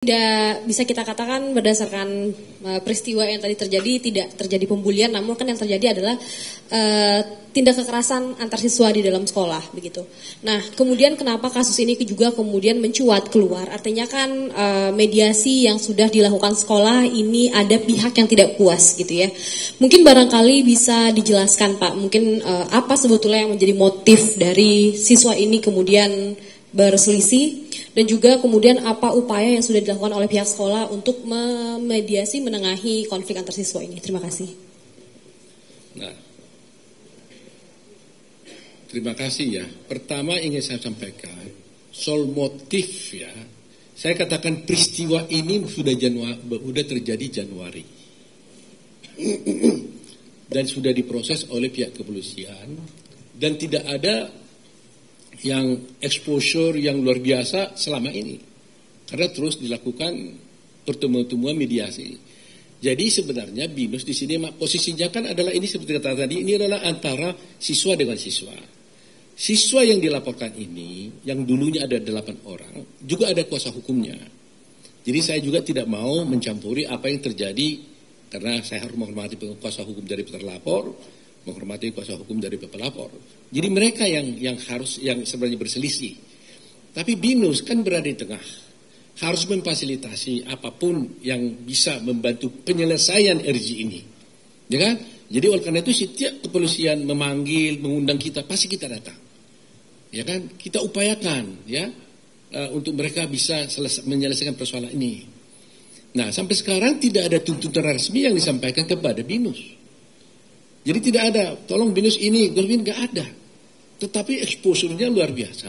Tidak bisa kita katakan berdasarkan peristiwa yang tadi terjadi tidak terjadi pembulian, namun kan yang terjadi adalah tindak kekerasan antar siswa di dalam sekolah begitu. Nah, kemudian kenapa kasus ini juga kemudian mencuat keluar? Artinya kan mediasi yang sudah dilakukan sekolah ini ada pihak yang tidak puas gitu ya. Mungkin barangkali bisa dijelaskan Pak, mungkin apa sebetulnya yang menjadi motif dari siswa ini kemudian berselisih, dan juga kemudian apa upaya yang sudah dilakukan oleh pihak sekolah untuk memediasi menengahi konflik antar siswa ini. Terima kasih. Nah, terima kasih ya. Pertama ingin saya sampaikan soal motif ya. Saya katakan peristiwa ini sudah terjadi Januari dan sudah diproses oleh pihak kepolisian dan tidak ada yang exposure yang luar biasa selama ini karena terus dilakukan pertemuan-pertemuan mediasi. Jadi sebenarnya BINUS di sini posisinya kan adalah ini seperti kata tadi, ini adalah antara siswa dengan siswa. Siswa yang dilaporkan ini yang dulunya ada 8 orang juga ada kuasa hukumnya. Jadi saya juga tidak mau mencampuri apa yang terjadi karena saya harus menghormati kuasa hukum dari terlapor, menghormati kuasa hukum dari pelapor. Jadi mereka yang sebenarnya berselisih. Tapi BINUS kan berada di tengah. Harus memfasilitasi apapun yang bisa membantu penyelesaian RJ ini. Ya kan? Jadi oleh karena itu setiap kepolisian memanggil, mengundang kita, pasti kita datang. Ya kan? Kita upayakan ya untuk mereka bisa menyelesaikan persoalan ini. Nah, sampai sekarang tidak ada tuntutan resmi yang disampaikan kepada BINUS. Jadi tidak ada, tolong BINUS ini, Golvin nggak ada. Tetapi exposure-nya luar biasa.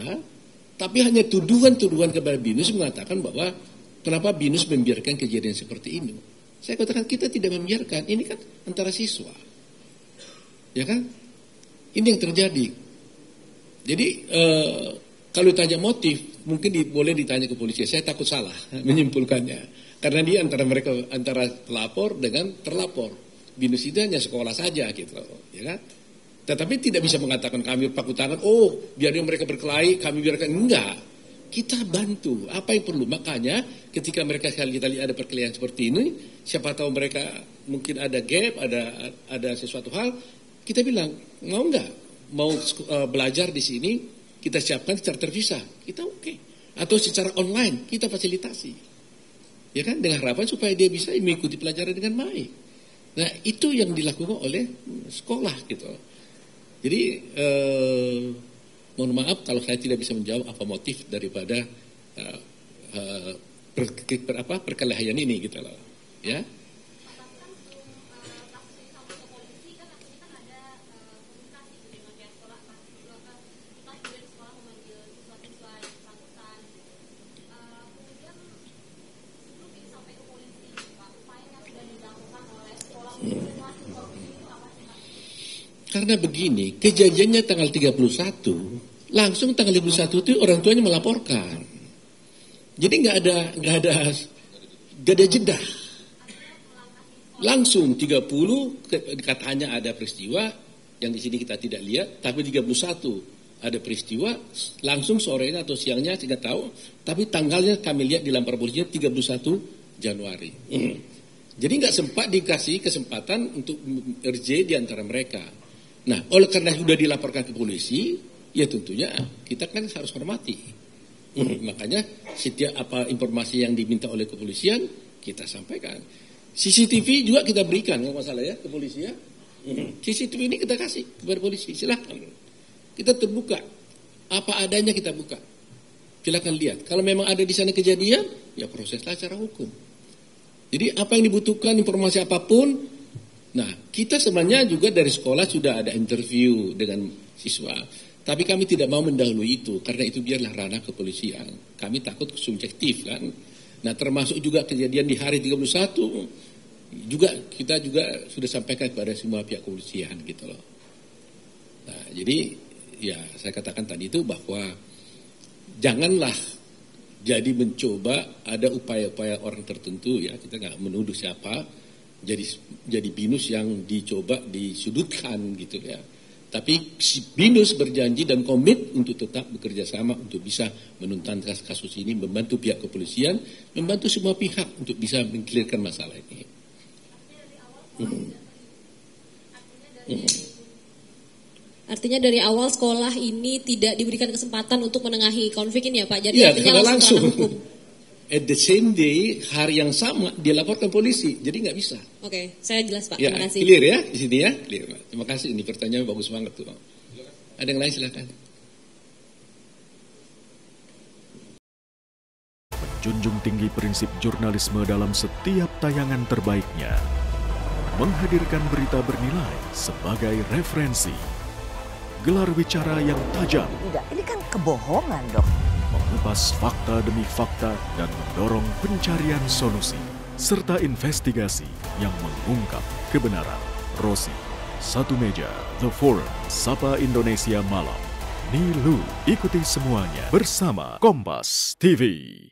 Tapi hanya tuduhan-tuduhan kepada BINUS mengatakan bahwa kenapa BINUS membiarkan kejadian seperti ini. Saya katakan kita tidak membiarkan, ini kan antara siswa. Ya kan? Ini yang terjadi. Jadi kalau ditanya motif, mungkin boleh ditanya ke polisi. Saya takut salah menyimpulkannya. Karena dia antara pelapor dengan terlapor. BINUS itu hanya sekolah saja gitu, ya kan? Tetapi tidak bisa mengatakan kami paku tangan, biar mereka berkelahi, kami biarkan. Enggak, kita bantu apa yang perlu. Makanya ketika kita lihat ada perkelahian seperti ini, siapa tahu mereka mungkin ada gap, ada sesuatu hal, kita bilang mau enggak, mau belajar di sini, kita siapkan secara terpisah, kita oke. Atau secara online kita fasilitasi, ya kan? Dengan harapan supaya dia bisa mengikuti pelajaran dengan baik. Nah, itu yang dilakukan oleh sekolah gitu. Jadi mohon maaf kalau saya tidak bisa menjawab apa motif daripada perkelahian ini gitu loh. Ya. Karena begini, kejadiannya tanggal 31, langsung tanggal 31 itu orang tuanya melaporkan. Jadi nggak ada jeda. Langsung 30 katanya ada peristiwa yang di sini kita tidak lihat, tapi 31 ada peristiwa, langsung sorenya atau siangnya tidak tahu, tapi tanggalnya kami lihat di lampar polisinya 31 Januari. Jadi nggak sempat dikasih kesempatan untuk RJ di antara mereka. Nah, oleh karena sudah dilaporkan ke polisi, ya tentunya kita kan harus hormati. Makanya setiap apa informasi yang diminta oleh kepolisian kita sampaikan. CCTV juga kita berikan, nggak masalah ya ke polisi ya. CCTV ini kita kasih kepada polisi, silakan. Kita terbuka, apa adanya kita buka. Silakan lihat. Kalau memang ada di sana kejadian, ya proseslah secara hukum. Jadi apa yang dibutuhkan informasi apapun. Nah, kita sebenarnya juga dari sekolah sudah ada interview dengan siswa. Tapi kami tidak mau mendahului itu, karena itu biarlah ranah kepolisian. Kami takut subjektif kan. Nah, termasuk juga kejadian di hari 31, kita juga sudah sampaikan kepada semua pihak kepolisian gitu loh. Nah, jadi ya saya katakan tadi itu bahwa janganlah jadi mencoba ada upaya-upaya orang tertentu ya, kita nggak menuduh siapa, jadi BINUS yang dicoba disudutkan gitu ya. Tapi si BINUS berjanji dan komit untuk tetap bekerja sama untuk bisa menuntaskan kasus ini, membantu pihak kepolisian, membantu semua pihak untuk bisa mengklirkan masalah ini. Artinya dari awal sekolah ini tidak diberikan kesempatan untuk menengahi konflik ini ya Pak? Jadi Ya, artinya langsung langsung. ranah hukum. At the same day, hari yang sama dilaporkan polisi, jadi nggak bisa. Oke, saya jelas Pak, Ya, terima kasih. clear ya di sini ya, clear. Pak. Terima kasih, ini pertanyaan bagus banget tuh. Ada yang lain silakan. Menjunjung tinggi prinsip jurnalisme dalam setiap tayangan terbaiknya. Menghadirkan berita bernilai sebagai referensi. Gelar bicara yang tajam. Tidak, ini kan kebohongan dok. Mengupas fakta demi fakta dan mendorong pencarian solusi. Serta investigasi yang mengungkap kebenaran. Rosi, Satu Meja, The Forum, Sapa Indonesia Malam. Nilu, ikuti semuanya bersama Kompas TV.